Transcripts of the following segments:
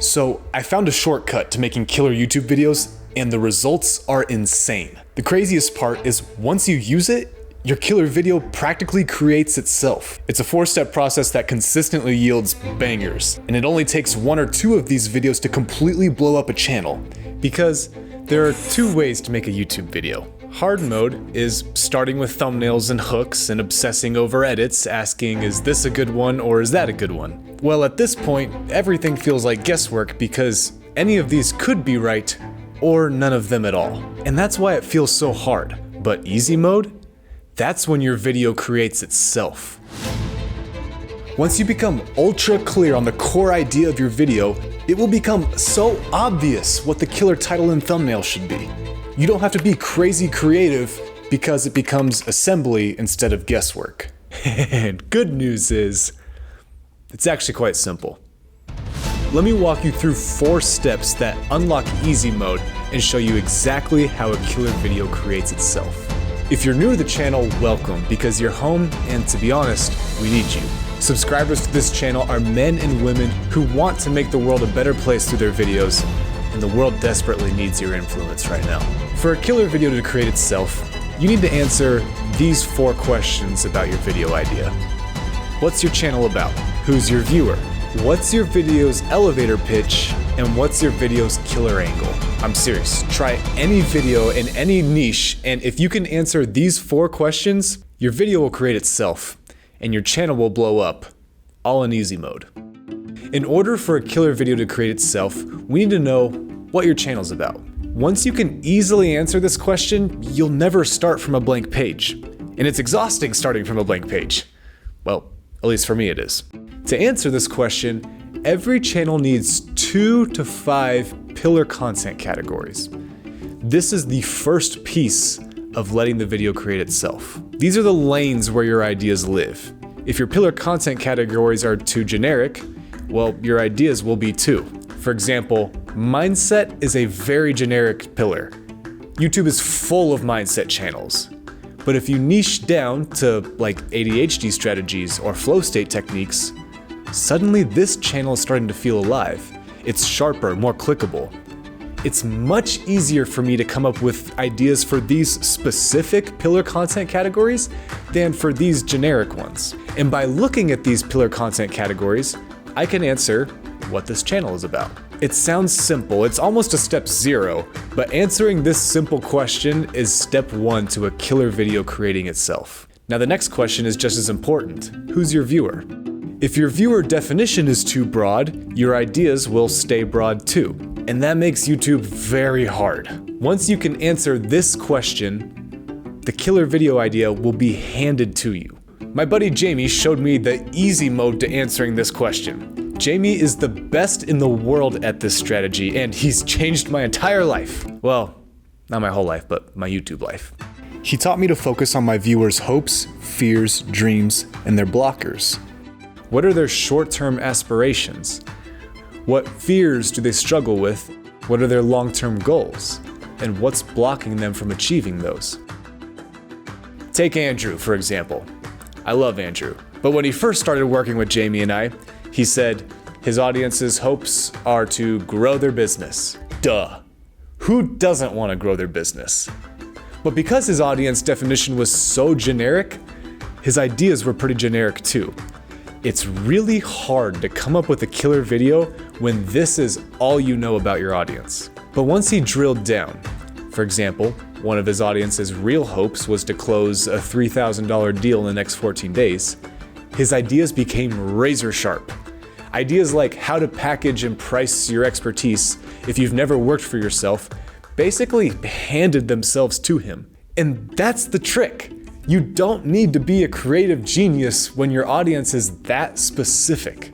So I found a shortcut to making killer YouTube videos, and the results are insane. The craziest part is once you use it, your killer video practically creates itself. It's a 4-step process that consistently yields bangers, and it only takes 1 or 2 of these videos to completely blow up a channel. Because there are 2 ways to make a YouTube video. Hard mode is starting with thumbnails and hooks and obsessing over edits, asking is this a good one or is that a good one? Well, at this point, everything feels like guesswork because any of these could be right or none of them at all. And that's why it feels so hard. But easy mode? That's when your video creates itself. Once you become ultra clear on the core idea of your video, it will become so obvious what the killer title and thumbnail should be. You don't have to be crazy creative because it becomes assembly instead of guesswork. And good news is, it's actually quite simple. Let me walk you through 4 steps that unlock easy mode and show you exactly how a killer video creates itself. If you're new to the channel, welcome, because you're home, and to be honest, we need you. Subscribers to this channel are men and women who want to make the world a better place through their videos, and the world desperately needs your influence right now. For a killer video to create itself, you need to answer these 4 questions about your video idea. What's your channel about? Who's your viewer? What's your video's elevator pitch? And what's your video's killer angle? I'm serious, try any video in any niche, and if you can answer these 4 questions, your video will create itself, and your channel will blow up, all in easy mode. In order for a killer video to create itself, we need to know what your channel's about. Once you can easily answer this question, you'll never start from a blank page. And it's exhausting starting from a blank page. Well, at least for me it is. To answer this question, every channel needs 2 to 5 pillar content categories. This is the first piece of letting the video create itself. These are the lanes where your ideas live. If your pillar content categories are too generic, well, your ideas will be too. For example, mindset is a very generic pillar. YouTube is full of mindset channels. But if you niche down to like ADHD strategies or flow state techniques, suddenly this channel is starting to feel alive. It's sharper, more clickable. It's much easier for me to come up with ideas for these specific pillar content categories than for these generic ones. And by looking at these pillar content categories, I can answer what this channel is about. It sounds simple, it's almost a step 0, but answering this simple question is step 1 to a killer video creating itself. Now the next question is just as important. Who's your viewer? If your viewer definition is too broad, your ideas will stay broad too. And that makes YouTube very hard. Once you can answer this question, the killer video idea will be handed to you. My buddy Jamie showed me the easy mode to answering this question. Jamie is the best in the world at this strategy, and he's changed my entire life. Well, not my whole life, but my YouTube life. He taught me to focus on my viewers' hopes, fears, dreams, and their blockers. What are their short-term aspirations? What fears do they struggle with? What are their long-term goals? And what's blocking them from achieving those? Take Andrew, for example. I love Andrew, but when he first started working with Jamie and I, he said his audience's hopes are to grow their business. Duh. Who doesn't want to grow their business? But because his audience definition was so generic, his ideas were pretty generic too. It's really hard to come up with a killer video when this is all you know about your audience. But once he drilled down, for example, one of his audience's real hopes was to close a $3,000 deal in the next 14 days, his ideas became razor sharp. Ideas like how to package and price your expertise if you've never worked for yourself basically handed themselves to him. And that's the trick. You don't need to be a creative genius when your audience is that specific.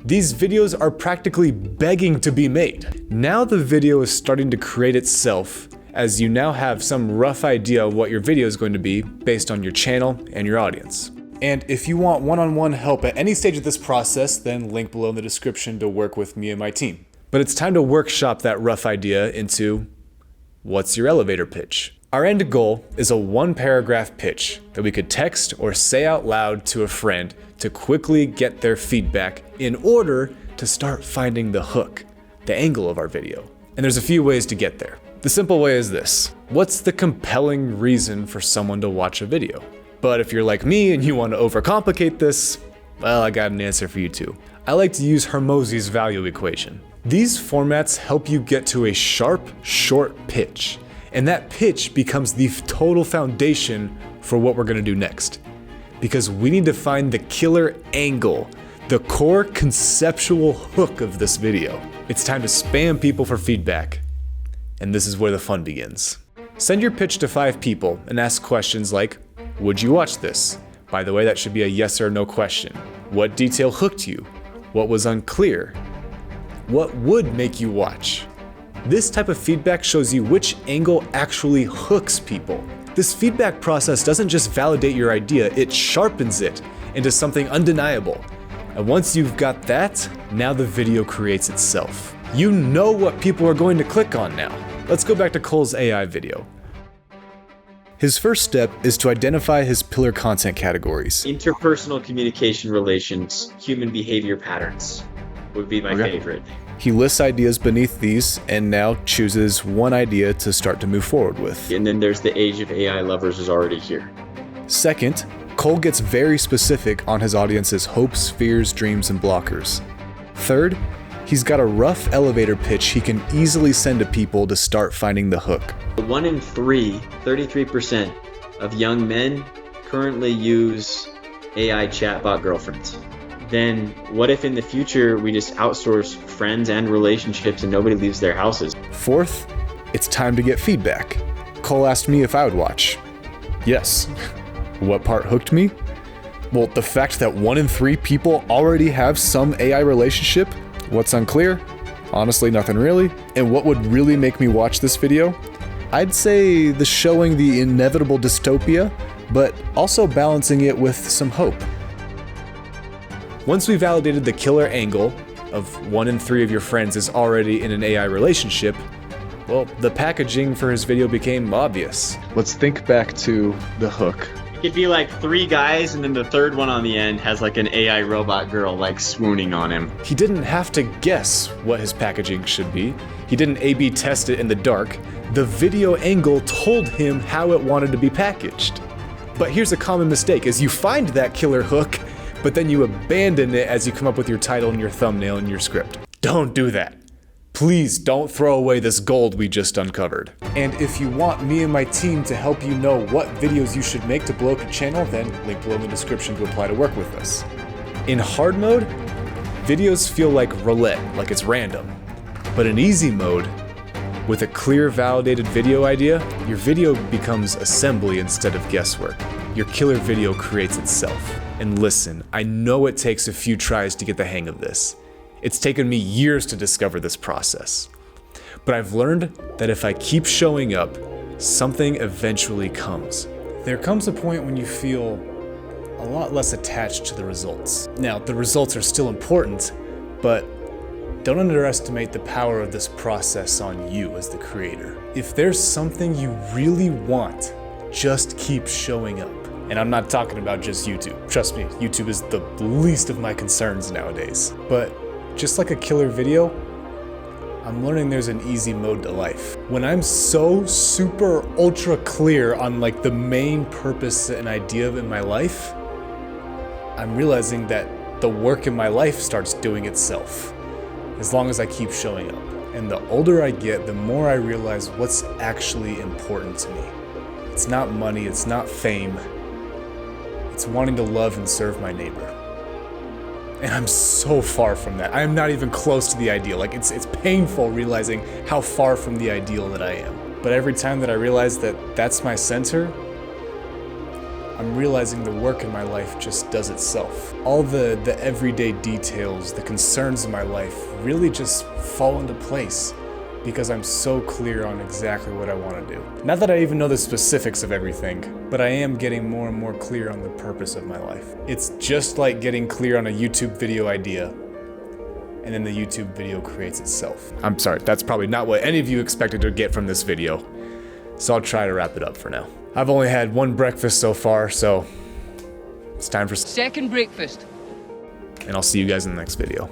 These videos are practically begging to be made. Now the video is starting to create itself as you now have some rough idea of what your video is going to be based on your channel and your audience. And if you want one-on-one help at any stage of this process, then link below in the description to work with me and my team. But it's time to workshop that rough idea into what's your elevator pitch? Our end goal is a 1-paragraph pitch that we could text or say out loud to a friend to quickly get their feedback in order to start finding the hook. the angle of our video. And there's a few ways to get there. The simple way is this: what's the compelling reason for someone to watch a video? But if you're like me and you want to overcomplicate this, well, I got an answer for you too. I like to use Hormozy's value equation. These formats help you get to a sharp, short pitch, and that pitch becomes the total foundation for what we're gonna do next. Because we need to find the killer angle, the core conceptual hook of this video. It's time to spam people for feedback, and this is where the fun begins. Send your pitch to 5 people and ask questions like, would you watch this? By the way, that should be a yes or no question. What detail hooked you? What was unclear? What would make you watch? This type of feedback shows you which angle actually hooks people. This feedback process doesn't just validate your idea, it sharpens it into something undeniable. And once you've got that, now the video creates itself. You know what people are going to click on now. Let's go back to Cole's AI video. His first step is to identify his pillar content categories. Interpersonal communication relations, human behavior patterns would be my favorite. He lists ideas beneath these and now chooses one idea to start to move forward with. And then there's the age of AI lovers is already here. Second, Cole gets very specific on his audience's hopes, fears, dreams, and blockers. Third, he's got a rough elevator pitch he can easily send to people to start finding the hook. 1 in 3, 33% of young men currently use AI chatbot girlfriends. Then what if in the future we just outsource friends and relationships and nobody leaves their houses? Fourth, it's time to get feedback. Cole asked me if I would watch. Yes. What part hooked me? Well, the fact that 1 in 3 people already have some AI relationship. What's unclear? Honestly, nothing really. And what would really make me watch this video? I'd say the showing the inevitable dystopia, but also balancing it with some hope. Once we validated the killer angle of 1 in 3 of your friends is already in an AI relationship, well, the packaging for his video became obvious. Let's think back to the hook. It could be like 3 guys and then the third one on the end has like an AI robot girl like swooning on him. He didn't have to guess what his packaging should be. He didn't A/B test it in the dark. The video angle told him how it wanted to be packaged. But here's a common mistake, is you find that killer hook, but then you abandon it as you come up with your title and your thumbnail and your script. Don't do that. Please don't throw away this gold we just uncovered. And if you want me and my team to help you know what videos you should make to blow up your channel, then link below in the description to apply to work with us. In hard mode, videos feel like roulette, like it's random. But in easy mode, with a clear, validated video idea, your video becomes assembly instead of guesswork. Your killer video creates itself. And listen, I know it takes a few tries to get the hang of this. It's taken me years to discover this process. But I've learned that if I keep showing up, something eventually comes. There comes a point when you feel a lot less attached to the results. Now, the results are still important, but don't underestimate the power of this process on you as the creator. If there's something you really want, just keep showing up. And I'm not talking about just YouTube. Trust me, YouTube is the least of my concerns nowadays. But just like a killer video, I'm learning there's an easy mode to life. When I'm so super ultra clear on like the main purpose and idea in my life, I'm realizing that the work in my life starts doing itself, as long as I keep showing up. And the older I get, the more I realize what's actually important to me. It's not money, it's not fame. It's wanting to love and serve my neighbor. And I'm so far from that. I am not even close to the ideal. Like it's painful realizing how far from the ideal that I am. But every time that I realize that that's my center, I'm realizing the work in my life just does itself. All the everyday details, the concerns in my life really just fall into place because I'm so clear on exactly what I want to do. Not that I even know the specifics of everything, but I am getting more and more clear on the purpose of my life. It's just like getting clear on a YouTube video idea, and then the YouTube video creates itself. I'm sorry, that's probably not what any of you expected to get from this video, so I'll try to wrap it up for now. I've only had 1 breakfast so far, so it's time for second breakfast. And I'll see you guys in the next video.